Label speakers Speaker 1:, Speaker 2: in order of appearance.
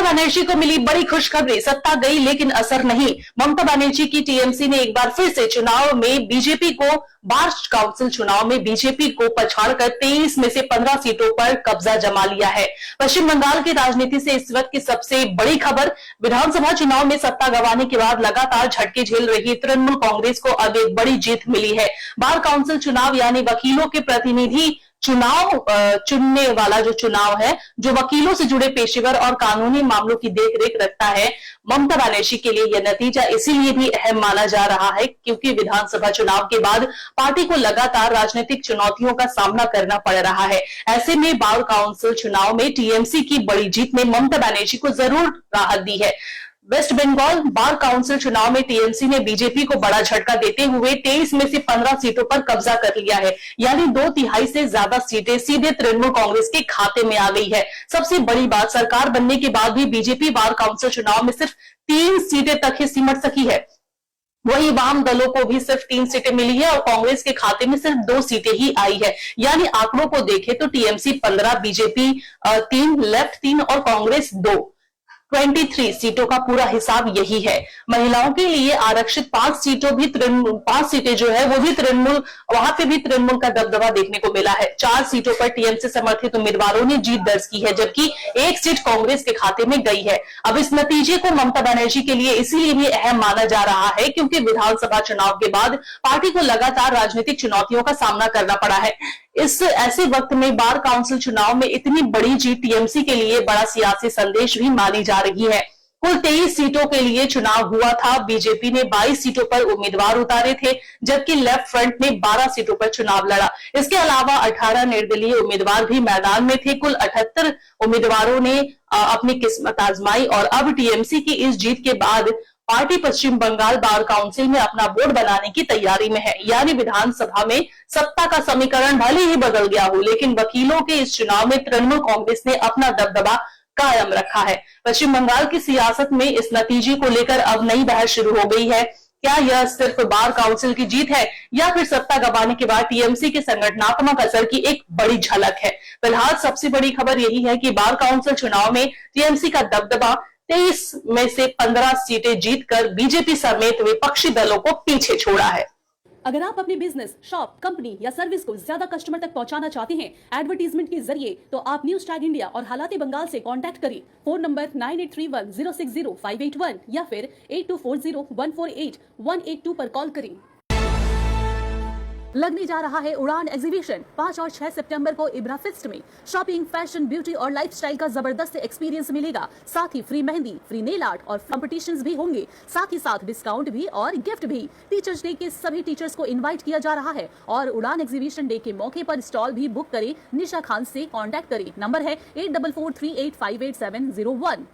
Speaker 1: बनर्जी को मिली बड़ी खुशखबरी, सत्ता गई लेकिन असर नहीं। ममता बनर्जी की टीएमसी ने एक बार फिर से चुनाव में बीजेपी को बार काउंसिल चुनाव में बीजेपी को पछाड़कर 23 में से 15 सीटों पर कब्जा जमा लिया है। पश्चिम बंगाल की राजनीति से इस वक्त की सबसे बड़ी खबर, विधानसभा चुनाव में सत्ता गंवाने के बाद लगातार झटके झेल रही तृणमूल कांग्रेस को अब एक बड़ी जीत मिली है। बार काउंसिल चुनाव यानी वकीलों के प्रतिनिधि चुनाव चुनने वाला जो चुनाव है, जो वकीलों से जुड़े पेशेवर और कानूनी मामलों की देखरेख रखता है, ममता बनर्जी के लिए यह नतीजा इसीलिए भी अहम माना जा रहा है क्योंकि विधानसभा चुनाव के बाद पार्टी को लगातार राजनीतिक चुनौतियों का सामना करना पड़ रहा है। ऐसे में बार काउंसिल चुनाव में टीएमसी की बड़ी जीत ने ममता बनर्जी को जरूर राहत दी है। वेस्ट बंगाल बार काउंसिल चुनाव में टीएमसी ने बीजेपी को बड़ा झटका देते हुए 23 में से 15 सीटों पर कब्जा कर लिया है, यानी 2/3 से ज्यादा सीटें सीधे तृणमूल कांग्रेस के खाते में आ गई है। सबसे बड़ी बात, सरकार बनने के बाद भी बीजेपी बार काउंसिल चुनाव में सिर्फ 3 सीटें तक ही सिमट सकी है। वहीं वाम दलों को भी सिर्फ 3 सीटें मिली है और कांग्रेस के खाते में सिर्फ 2 सीटें ही आई है। यानी आंकड़ों को देखें तो टीएमसी 15, बीजेपी 3, लेफ्ट 3 और कांग्रेस 2, 23 सीटों का पूरा हिसाब यही है। महिलाओं के लिए आरक्षित 5 सीटें जो है वो भी तृणमूल, वहां पे भी तृणमूल का दबदबा देखने को मिला है। 4 सीटों पर टीएमसी समर्थित उम्मीदवारों ने जीत दर्ज की है, जबकि 1 सीट कांग्रेस के खाते में गई है। अब इस नतीजे को ममता बनर्जी के लिए इसीलिए भी अहम माना जा रहा है क्योंकि विधानसभा चुनाव के बाद पार्टी को लगातार राजनीतिक चुनौतियों का सामना करना पड़ा है। इस ऐसे वक्त में बार काउंसिल चुनाव में इतनी बड़ी जीत टीएमसी के लिए बड़ा सियासी संदेश भी मानी जा रही है। कुल 23 सीटों के लिए चुनाव हुआ था। बीजेपी ने 22 सीटों पर उम्मीदवार उतारे थे, जबकि लेफ्ट फ्रंट ने 12 सीटों पर चुनाव लड़ा। इसके अलावा 18 निर्दलीय उम्मीदवार भी मैदान में थे। कुल 78 उम्मीदवारों ने अपनी किस्मत आजमाई और अब टीएमसी की इस जीत के बाद पार्टी पश्चिम बंगाल बार काउंसिल में अपना बोर्ड बनाने की तैयारी में है। यानी विधानसभा में सत्ता का समीकरण भले ही बदल गया हो, लेकिन वकीलों के इस चुनाव में तृणमूल कांग्रेस ने अपना दबदबा कायम रखा है। पश्चिम बंगाल की सियासत में इस नतीजे को लेकर अब नई बहस शुरू हो गई है। क्या यह सिर्फ बार काउंसिल की जीत है या फिर सत्ता गंवाने के बाद टीएमसी के संगठनात्मक असर की एक बड़ी झलक है? फिलहाल सबसे बड़ी खबर यही है कि बार काउंसिल चुनाव में टीएमसी का दबदबा 23 में से 15 सीटें जीतकर बीजेपी समेत विपक्षी दलों को पीछे छोड़ा है।
Speaker 2: अगर आप अपने बिजनेस, शॉप, कंपनी या सर्विस को ज्यादा कस्टमर तक पहुंचाना चाहते हैं एडवर्टीजमेंट के जरिए, तो आप न्यूज टैग इंडिया और हालाते बंगाल से कांटेक्ट करें। फोन नंबर 9831060581 या फिर 8240148182 पर कॉल करें। लगने जा रहा है उड़ान एग्जीबिशन 5 और 6 सितंबर को इब्रा फेस्ट में। शॉपिंग, फैशन, ब्यूटी और लाइफस्टाइल का जबरदस्त एक्सपीरियंस मिलेगा। साथ ही free mehndi, free nail art और कॉम्पिटिशन्स भी होंगे। साथ ही साथ डिस्काउंट भी और गिफ्ट भी। टीचर्स डे के सभी टीचर्स को इनवाइट किया जा रहा है और उड़ान एग्जीबिशन डे के मौके पर स्टॉल भी बुक करें। निशा खान से कॉन्टैक्ट करें। नंबर है 8443858701।